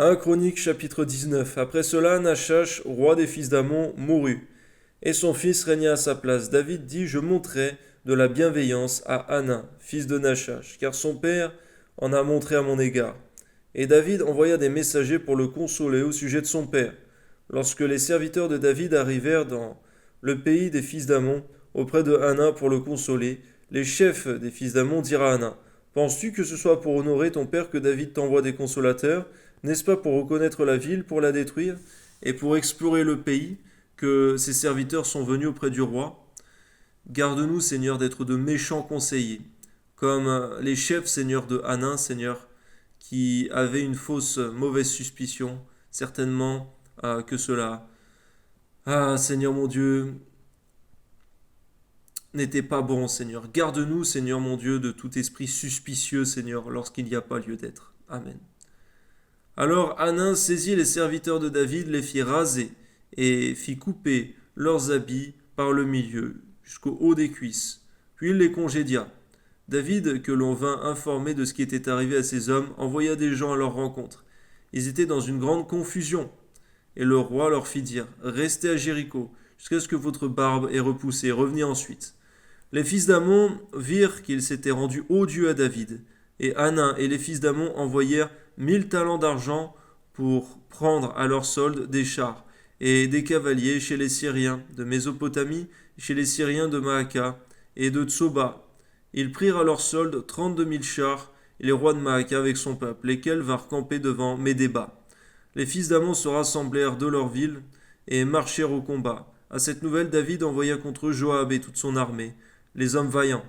1 Chroniques chapitre 19. Après cela, Nachash, roi des fils d'Amon, mourut, et son fils régna à sa place. David dit, je montrerai de la bienveillance à Hanan, fils de Nachash, car son père en a montré à mon égard. Et David envoya des messagers pour le consoler au sujet de son père. Lorsque les serviteurs de David arrivèrent dans le pays des fils d'Amon, auprès de Hanan pour le consoler, les chefs des fils d'Amon dirent à Hanan, penses-tu que ce soit pour honorer ton père que David t'envoie des consolateurs? N'est-ce pas pour reconnaître la ville, pour la détruire, et pour explorer le pays, que ses serviteurs sont venus auprès du roi? Garde-nous, Seigneur, d'être de méchants conseillers, comme les chefs, Seigneur, de Hanan, Seigneur, qui avaient une fausse mauvaise suspicion, certainement que cela, Seigneur mon Dieu, n'était pas bon, Seigneur. Garde-nous, Seigneur mon Dieu, de tout esprit suspicieux, Seigneur, lorsqu'il n'y a pas lieu d'être. Amen. Alors Hanan saisit les serviteurs de David, les fit raser, et fit couper leurs habits par le milieu, jusqu'au haut des cuisses. Puis il les congédia. David, que l'on vint informer de ce qui était arrivé à ces hommes, envoya des gens à leur rencontre. Ils étaient dans une grande confusion. Et le roi leur fit dire, restez à Jéricho, jusqu'à ce que votre barbe ait repoussé, revenez ensuite. Les fils d'Amon virent qu'il s'était rendu odieux à David, et Hanan et les fils d'Amon envoyèrent 1000 talents d'argent pour prendre à leur solde des chars et des cavaliers chez les Syriens de Mésopotamie, chez les Syriens de Maacah et de Tsoba. Ils prirent à leur solde 32 000 chars et les rois de Maacah avec son peuple, lesquels vinrent camper devant Médéba. Les fils d'Amon se rassemblèrent de leur ville et marchèrent au combat. À cette nouvelle, David envoya contre eux Joab et toute son armée, les hommes vaillants.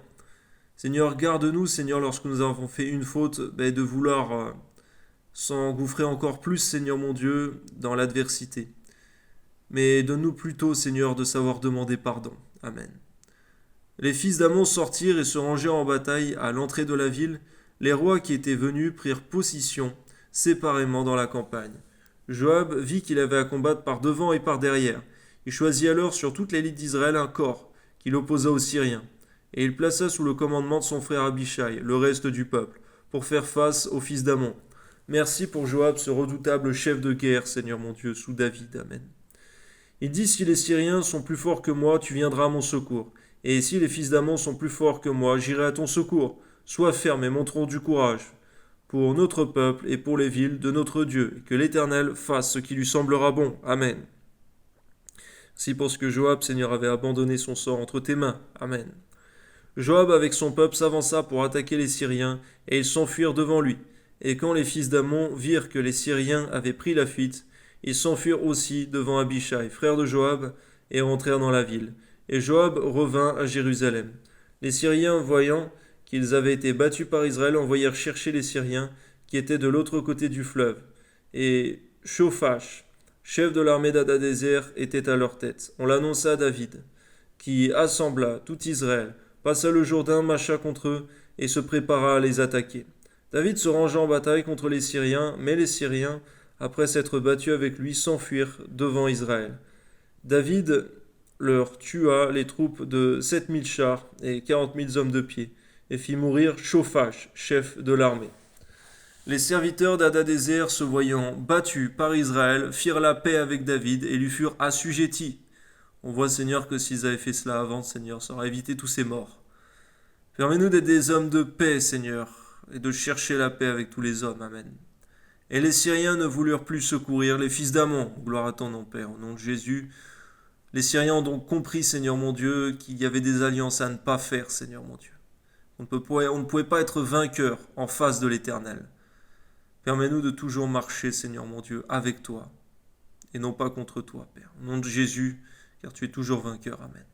Seigneur, garde-nous, Seigneur, lorsque nous avons fait une faute, de vouloir s'engouffrer encore plus, Seigneur mon Dieu, dans l'adversité. Mais donne-nous plutôt, Seigneur, de savoir demander pardon. Amen. Les fils d'Amon sortirent et se rangèrent en bataille à l'entrée de la ville. Les rois qui étaient venus prirent position séparément dans la campagne. Joab vit qu'il avait à combattre par devant et par derrière. Il choisit alors sur toute l'élite d'Israël un corps qu'il opposa aux Syriens. Et il plaça sous le commandement de son frère Abishai le reste du peuple, pour faire face aux fils d'Amon. Merci pour Joab, ce redoutable chef de guerre, Seigneur mon Dieu, sous David. Amen. Il dit, si les Syriens sont plus forts que moi, tu viendras à mon secours. Et si les fils d'Amon sont plus forts que moi, j'irai à ton secours. Sois ferme et montrons du courage pour notre peuple et pour les villes de notre Dieu, et que l'Éternel fasse ce qui lui semblera bon. Amen. Merci pour ce que Joab, Seigneur, avait abandonné son sort entre tes mains. Amen. Joab avec son peuple s'avança pour attaquer les Syriens, et ils s'enfuirent devant lui. Et quand les fils d'Amon virent que les Syriens avaient pris la fuite, ils s'enfuirent aussi devant Abishai, frère de Joab, et rentrèrent dans la ville. Et Joab revint à Jérusalem. Les Syriens, voyant qu'ils avaient été battus par Israël, envoyèrent chercher les Syriens qui étaient de l'autre côté du fleuve. Et Shophash, chef de l'armée d'Hadadézer, était à leur tête. On l'annonça à David, qui assembla tout Israël, passa le Jourdain, marcha contre eux, et se prépara à les attaquer. David se rangea en bataille contre les Syriens, mais les Syriens, après s'être battus avec lui, s'enfuirent devant Israël. David leur tua les troupes de 7000 chars et 40 000 hommes de pied, et fit mourir Shophash, chef de l'armée. Les serviteurs d'Hadadézer, se voyant battus par Israël, firent la paix avec David et lui furent assujettis. On voit, Seigneur, que s'ils avaient fait cela avant, Seigneur, ça aurait évité tous ces morts. Permets-nous d'être des hommes de paix, Seigneur, et de chercher la paix avec tous les hommes. Amen. Et les Syriens ne voulurent plus secourir les fils d'Amon. Gloire à ton nom, Père, au nom de Jésus. Les Syriens ont donc compris, Seigneur mon Dieu, qu'il y avait des alliances à ne pas faire, Seigneur mon Dieu. On ne pouvait pas être vainqueur en face de l'Éternel. Permets-nous de toujours marcher, Seigneur mon Dieu, avec toi, et non pas contre toi, Père. Au nom de Jésus, car tu es toujours vainqueur. Amen.